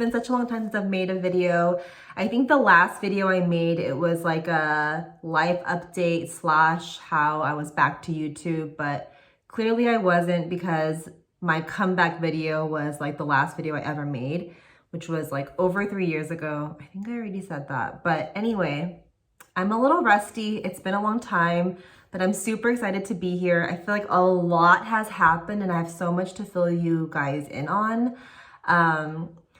been such a long time since I've made a video. I think the last video I made, it was like a life update slash how I was back to YouTube, but clearly I wasn't, because my comeback video was like the last video I ever made, which was like over 3 years ago. I think I already said that. But anyway, I'm a little rusty. It's been a long time, but I'm super excited to be here. I feel like a lot has happened and I have so much to fill you guys in on.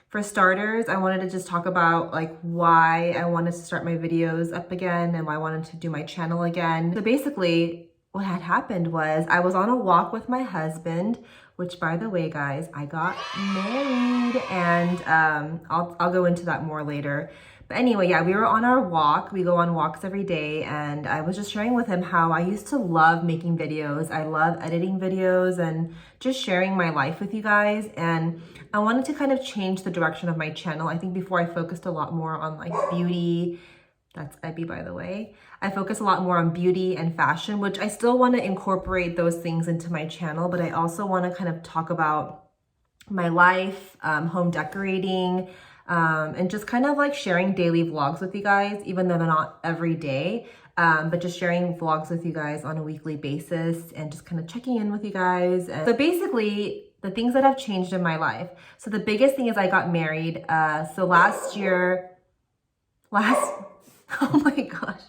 For starters, I wanted to just talk about like why I wanted to start my videos up again and why I wanted to do my channel again. So basically, what had happened was I was on a walk with my husband, which, by the way, guys, I got married, and I'll go into that more later. But anyway, yeah, we were on our walk. We go on walks every day, and I was just sharing with him how I used to love making videos. I love editing videos and just sharing my life with you guys. And I wanted to kind of change the direction of my channel. I think before I focused a lot more on like beauty. That's Ebby, by the way. I focus a lot more on beauty and fashion, which I still want to incorporate those things into my channel, but I also want to kind of talk about my life, home decorating, and just kind of like sharing daily vlogs with you guys, even though they're not every day, but just sharing vlogs with you guys on a weekly basis and just kind of checking in with you guys. And so basically, the things that have changed in my life. So the biggest thing is I got married. So oh my gosh.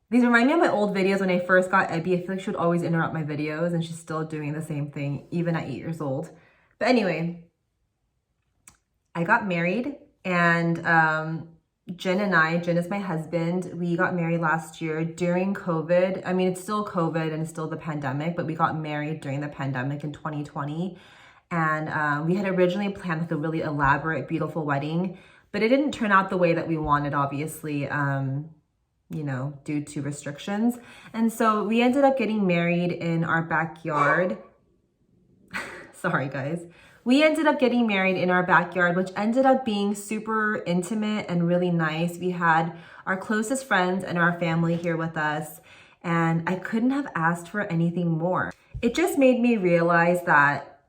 These remind me of my old videos when I first got Ebby. I feel like she would always interrupt my videos, and she's still doing the same thing even at 8 years old. But anyway, I got married, and Jen is my husband. We got married last year during COVID. I mean, it's still COVID and it's still the pandemic, but we got married during the pandemic in 2020. And we had originally planned like a really elaborate, beautiful wedding, but it didn't turn out the way that we wanted, obviously, you know, due to restrictions. And so we ended up getting married in our backyard. Sorry, guys. We ended up getting married in our backyard, which ended up being super intimate and really nice. We had our closest friends and our family here with us, and I couldn't have asked for anything more. It just made me realize that,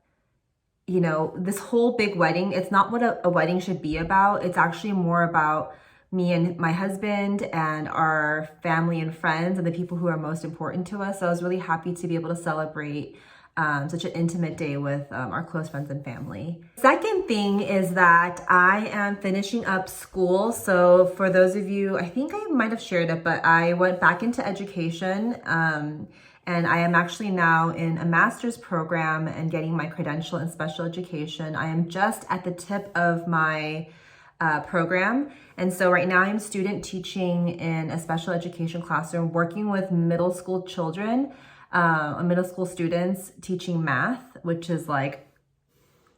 you know, this whole big wedding, it's not what a wedding should be about. It's actually more about me and my husband and our family and friends and the people who are most important to us. So I was really happy to be able to celebrate such an intimate day with our close friends and family. Second thing is that I am finishing up school. So for those of you, I think I might have shared it, but I went back into education. And I am actually now in a master's program and getting my credential in special education. I am just at the tip of my program. And so right now I'm student teaching in a special education classroom, working with middle school children, middle school students, teaching math, which is like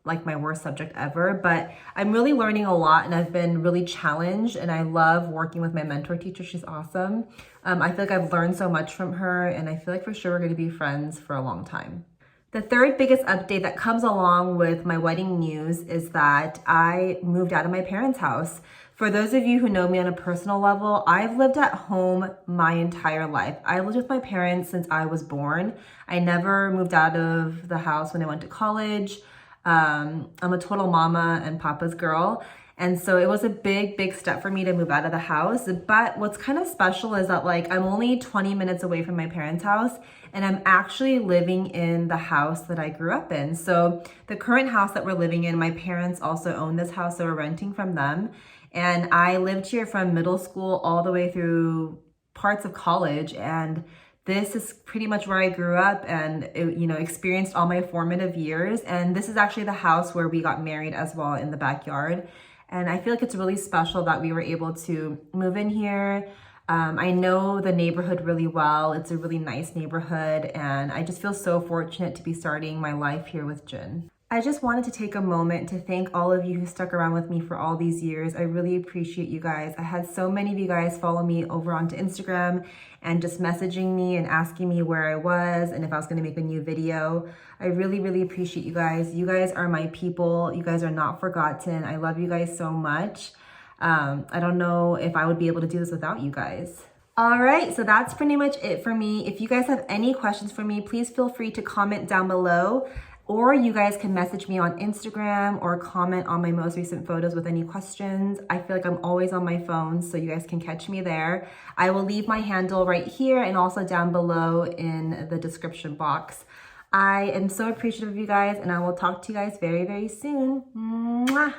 my worst subject ever, but I'm really learning a lot and I've been really challenged, and I love working with my mentor teacher. She's awesome. I feel like I've learned so much from her, and I feel like for sure we're going to be friends for a long time. The third biggest update that comes along with my wedding news is that I moved out of my parents' house. For those of you who know me on a personal level, I've lived at home my entire life. I lived with my parents since I was born. I never moved out of the house when I went to college. I'm a total mama and papa's girl. And so it was a big step for me to move out of the house. But what's kind of special is that like I'm only 20 minutes away from my parents' house, and I'm actually living in the house that I grew up in. So the current house that we're living in, my parents also own this house, so we're renting from them. And I lived here from middle school all the way through parts of college, and this is pretty much where I grew up and, you know, experienced all my formative years. And this is actually the house where we got married as well, in the backyard. And I feel like it's really special that we were able to move in here. I know the neighborhood really well. It's a really nice neighborhood, and I just feel so fortunate to be starting my life here with Jin. I just wanted to take a moment to thank all of you who stuck around with me for all these years. I really appreciate you guys. I had so many of you guys follow me over onto Instagram and just messaging me and asking me where I was and if I was going to make a new video. I really appreciate you guys. You guys are my people. You guys are not forgotten. I love you guys so much. I don't know if I would be able to do this without you guys. All right, so that's pretty much it for me. If you guys have any questions for me, please feel free to comment down below. Or you guys can message me on Instagram or comment on my most recent photos with any questions. I feel like I'm always on my phone, so you guys can catch me there. I will leave my handle right here and also down below in the description box. I am so appreciative of you guys, and I will talk to you guys very, very soon. Mwah!